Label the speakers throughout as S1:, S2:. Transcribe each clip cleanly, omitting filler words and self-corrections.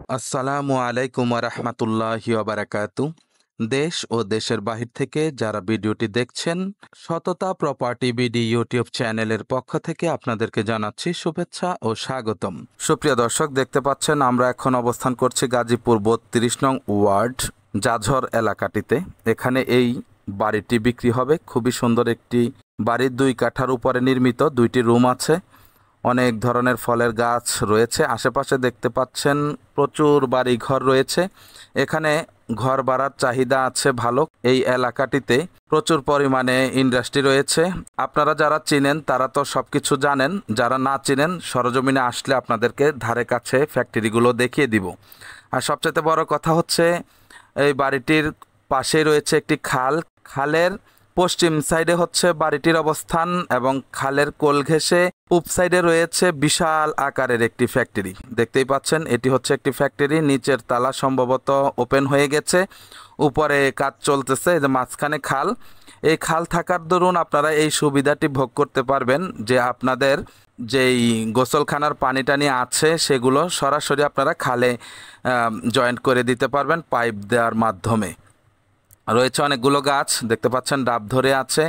S1: আসসালামু আলাইকুম রহমতুল্লাহি ওবারাকাতু। দেশ ও দেশের বাহির থেকে যারা ভিডিওটি দেখছেন, সততা প্রপার্টি বিডি ইউটিউব চ্যানেলের পক্ষ থেকে আপনাদেরকে জানাচ্ছি শুভেচ্ছা ও স্বাগতম। সুপ্রিয় দর্শক, দেখতে পাচ্ছেন আমরা এখন অবস্থান করছি গাজীপুর ৩২ নং ওয়ার্ড জাঝর এলাকাটিতে। এখানে এই বাড়িটি বিক্রি হবে। খুবই সুন্দর একটি বাড়ির 2 কাঠার উপরে নির্মিত, 2টি রুম আছে। অনেক ধরনের ফলের গাছ রয়েছে। আশেপাশে দেখতে পাচ্ছেন প্রচুর বাড়ি ঘর রয়েছে। এখানে ঘর ভাড়ার চাহিদা আছে ভালো। এই এলাকাটিতে প্রচুর পরিমাণে ইন্ডাস্ট্রি রয়েছে। আপনারা যারা চিনেন তারা তো সব কিছু জানেন, যারা না চিনেন সরজমিনে আসলে আপনাদেরকে ধারে কাছে ফ্যাক্টরিগুলো দেখিয়ে দিব। আর সবচেয়ে বড় কথা হচ্ছে এই বাড়িটির পাশেই রয়েছে একটি খাল। খালের পশ্চিম সাইডে হচ্ছে বাড়িটির অবস্থান এবং খালের কোল ঘেঁষে পূব সাইডে রয়েছে বিশাল আকারের একটি ফ্যাক্টরি। দেখতেই পাচ্ছেন এটি হচ্ছে একটি ফ্যাক্টরি। নিচের তালা সম্ভবত ওপেন হয়ে গেছে, উপরে কাজ চলতেছে। এই যে মাঝখানে খাল, এই খাল থাকার দরুন আপনারা এই সুবিধাটি ভোগ করতে পারবেন যে আপনাদের যেই গোসলখানার পানি টানি আছে সেগুলো সরাসরি আপনারা খালে জয়েন্ট করে দিতে পারবেন পাইপ দেওয়ার মাধ্যমে। রয়েছে অনেকগুলো গাছ, দেখতে পাচ্ছেন ডাব ধরে আছে,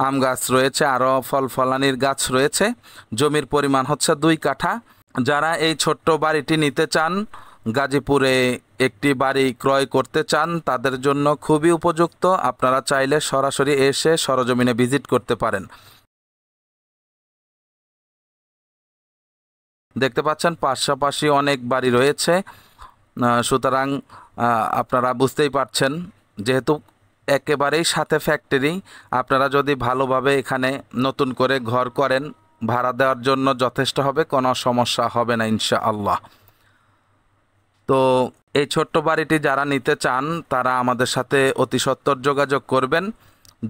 S1: আম গাছ রয়েছে, আরও ফল ফলানির গাছ রয়েছে। জমির পরিমাণ হচ্ছে 2 কাঠা। যারা এই ছোট্ট বাড়িটি নিতে চান, গাজীপুরে একটি বাড়ি ক্রয় করতে চান, তাদের জন্য খুবই উপযুক্ত। আপনারা চাইলে সরাসরি এসে সরজমিনে ভিজিট করতে পারেন। দেখতে পাচ্ছেন পাশাপাশি অনেক বাড়ি রয়েছে, সুতরাং আপনারা বুঝতেই পারছেন যেহেতু একেবারেই সাথে ফ্যাক্টরি, আপনারা যদি ভালোভাবে এখানে নতুন করে ঘর করেন ভাড়া দেওয়ার জন্য যথেষ্ট হবে, কোনো সমস্যা হবে না ইনশাআল্লাহ। তো এই ছোট্ট বাড়িটি যারা নিতে চান তারা আমাদের সাথে অতি সত্বর যোগাযোগ করবেন।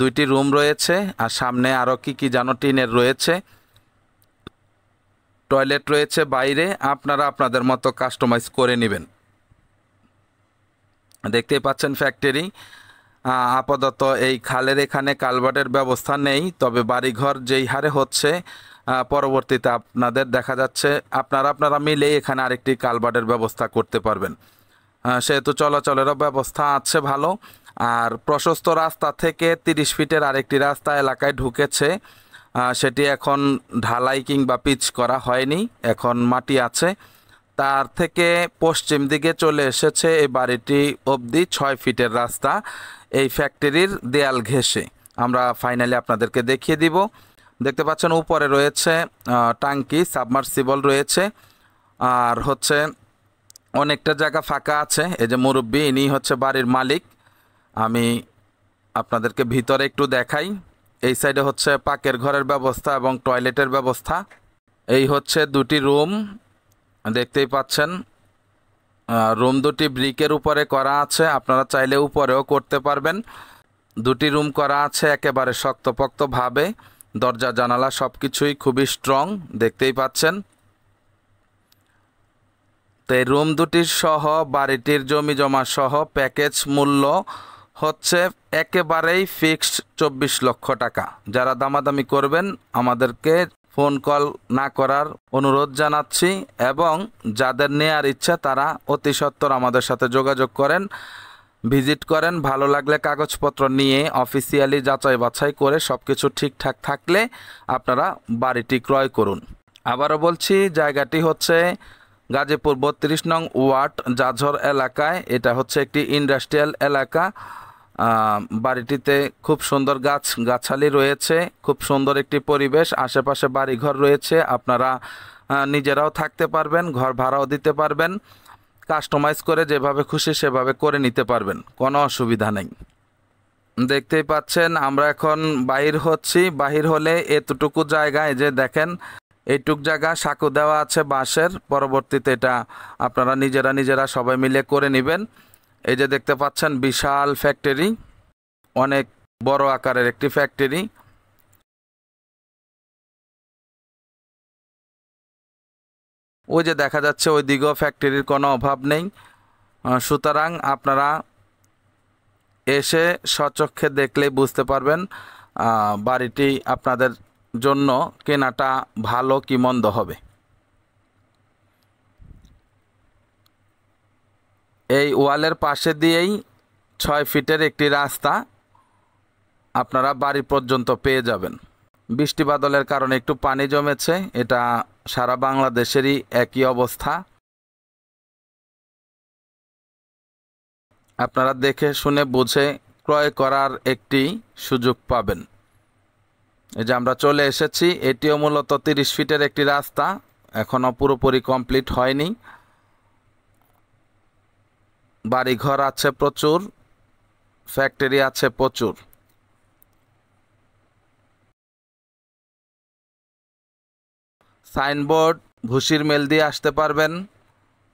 S1: 2টি রুম রয়েছে আর সামনে আরও কি যেন টিনের রয়েছে, টয়লেট রয়েছে বাইরে। আপনারা আপনাদের মতো কাস্টমাইজ করে নেবেন। দেখতেই পাচ্ছেন ফ্যাক্টরি। আপাতত এই খালের এখানে কালভার্টের ব্যবস্থা নেই, তবে বাড়িঘর যেই হারে হচ্ছে পরবর্তীতে আপনাদের দেখা যাচ্ছে আপনারা মিলেই এখানে আরেকটি কালভার্টের ব্যবস্থা করতে পারবেন। সেহেতু চলাচলেরও ব্যবস্থা আছে ভালো। আর প্রশস্ত রাস্তা থেকে 30 ফিটের আরেকটি রাস্তা এলাকায় ঢুকেছে, সেটি এখন ঢালাই কিংবা পিচ করা হয়নি, এখন মাটি আছে। তার থেকে পশ্চিম দিকে চলে এসেছে এই বাড়িটি অবধি 6 ফিটের রাস্তা এই ফ্যাক্টরির দেয়াল ঘেঁষে। আমরা ফাইনালি আপনাদেরকে দেখিয়ে দিব। দেখতে পাচ্ছেন উপরে রয়েছে টাঙ্কি, সাবমার্সিবল রয়েছে, আর হচ্ছে অনেকটা জায়গা ফাঁকা আছে। এই যে মুরব্বি, ইনি হচ্ছে বাড়ির মালিক। আমি আপনাদেরকে ভিতরে একটু দেখাই। এই সাইডে হচ্ছে পাকের ঘরের ব্যবস্থা এবং টয়লেটের ব্যবস্থা। এই হচ্ছে 2টি রুম, দেখতেই পাচ্ছেন। রুম 2টি ব্রিকের উপরে করা আছে, আপনারা চাইলে উপরেও করতে পারবেন। 2টি রুম করা আছে একেবারে শক্তপোক্তভাবে, দরজা জানালা সব কিছুই খুবই স্ট্রং, দেখতেই পাচ্ছেন। তো এই রুম 2টির সহ বাড়িটির জমি জমা সহ প্যাকেজ মূল্য হচ্ছে একেবারেই ফিক্সড 24 লক্ষ টাকা। যারা দামাদামি করবেন আমাদেরকে ফোন কল না করার অনুরোধ জানাচ্ছি, এবং যাদের নেয়ার ইচ্ছা তারা অতি সত্বর আমাদের সাথে যোগাযোগ করেন, ভিজিট করেন। ভালো লাগলে কাগজপত্র নিয়ে অফিসিয়ালি যাচাই বাছাই করে সব কিছু ঠিকঠাক থাকলে আপনারা বাড়িটি ক্রয় করুন। আবারও বলছি, জায়গাটি হচ্ছে গাজীপুর 32 নং ওয়ার্ড জাঝর এলাকায়। এটা হচ্ছে একটি ইন্ডাস্ট্রিয়াল এলাকা। বাড়িটিতে খুব সুন্দর গাছালি রয়েছে, খুব সুন্দর একটি পরিবেশ, আশেপাশে বাড়িঘর রয়েছে। আপনারা নিজেরাও থাকতে পারবেন, ঘর ভাড়াও দিতে পারবেন, কাস্টমাইজ করে যেভাবে খুশি সেভাবে করে নিতে পারবেন, কোনো অসুবিধা নেই। দেখতেই পাচ্ছেন আমরা এখন বাহির হচ্ছি। বাহির হলে এতটুকু জায়গায় যে দেখেন এইটুক জায়গা সাঁকো দেওয়া আছে বাঁশের, পরবর্তীতে এটা আপনারা নিজেরা সবাই মিলে করে নেবেন। এই যে দেখতে পাচ্ছেন বিশাল ফ্যাক্টরি, অনেক বড় আকারের একটি ফ্যাক্টরি। ওই যে দেখা যাচ্ছে ওই দিকেও ফ্যাক্টরির কোনো অভাব নেই। সুতরাং আপনারা এসে স্বচক্ষে দেখলেই বুঝতে পারবেন বাড়িটি আপনাদের জন্য কেনাটা ভালো কি মন্দ হবে। এই ওয়ালের পাশে দিয়েই 6 ফিটের একটি রাস্তা আপনারা বাড়ি পর্যন্ত পেয়ে যাবেন। বৃষ্টি বাদলের কারণে একটু পানি জমেছে, এটা সারা বাংলাদেশেরই একই অবস্থা। আপনারা দেখে শুনে বুঝে ক্রয় করার একটি সুযোগ পাবেন। এই যে আমরা চলে এসেছি, এটিও মূলত 30 ফিটের একটি রাস্তা, এখনো পুরোপুরি কমপ্লিট হয়নি। বাড়িঘর আছে প্রচুর, ফ্যাক্টরি আছে প্রচুর। সাইনবোর্ড ভুসির মেল দিয়ে আসতে পারবেন,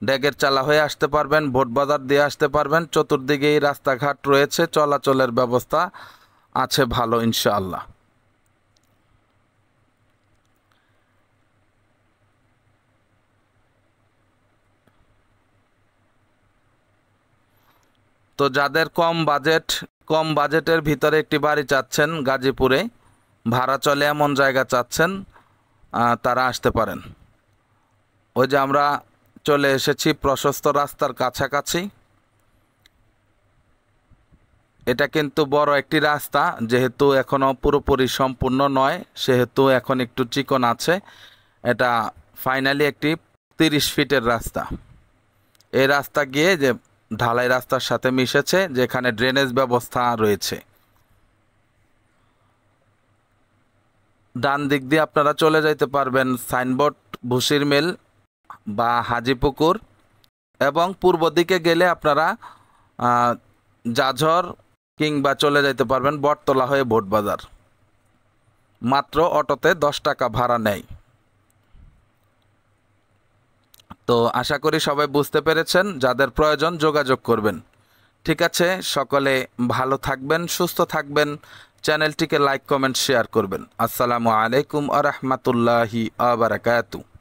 S1: ড্যাগের চালা হয়ে আসতে পারবেন, ভোটবাজার দিয়ে আসতে পারবেন। চতুর্দিকেই রাস্তাঘাট রয়েছে, চলাচলের ব্যবস্থা আছে ভালো ইনশাআল্লাহ। তো যাদের কম বাজেটের ভিতরে একটি বাড়ি চাচ্ছেন, গাজীপুরে ভাড়া চলে এমন জায়গা চাচ্ছেন, তারা আসতে পারেন। ওই যে আমরা চলে এসেছি প্রশস্ত রাস্তার কাছাকাছি। এটা কিন্তু বড় একটি রাস্তা, যেহেতু এখনো পুরোপুরি সম্পূর্ণ নয় সেহেতু এখন একটু চিকন আছে। এটা ফাইনালি একটি 30 ফিটের রাস্তা। এই রাস্তা গিয়ে যে ঢালাই রাস্তার সাথে মিশেছে, যেখানে ড্রেনেজ ব্যবস্থা রয়েছে। ডান দিক দিয়ে আপনারা চলে যাইতে পারবেন সাইনবোর্ড ভুসির মিল বা হাজিপুকুর, এবং পূর্ব দিকে গেলে আপনারা জাঝর কিংবা চলে যাইতে পারবেন বটতলা হয়ে ভোটবাজার। মাত্র অটোতে 10 টাকা ভাড়া নেয়। তো আশা করি সবাই বুঝতে পেরেছেন, যাদের প্রয়োজন যোগাযোগ করবেন। ঠিক আছে, সকলে ভালো থাকবেন, সুস্থ থাকবেন। চ্যানেলটিকে লাইক, কমেন্ট, শেয়ার করবেন। আসসালামু আলাইকুম আ রহমতুল্লাহি আ বারাকাতুহু।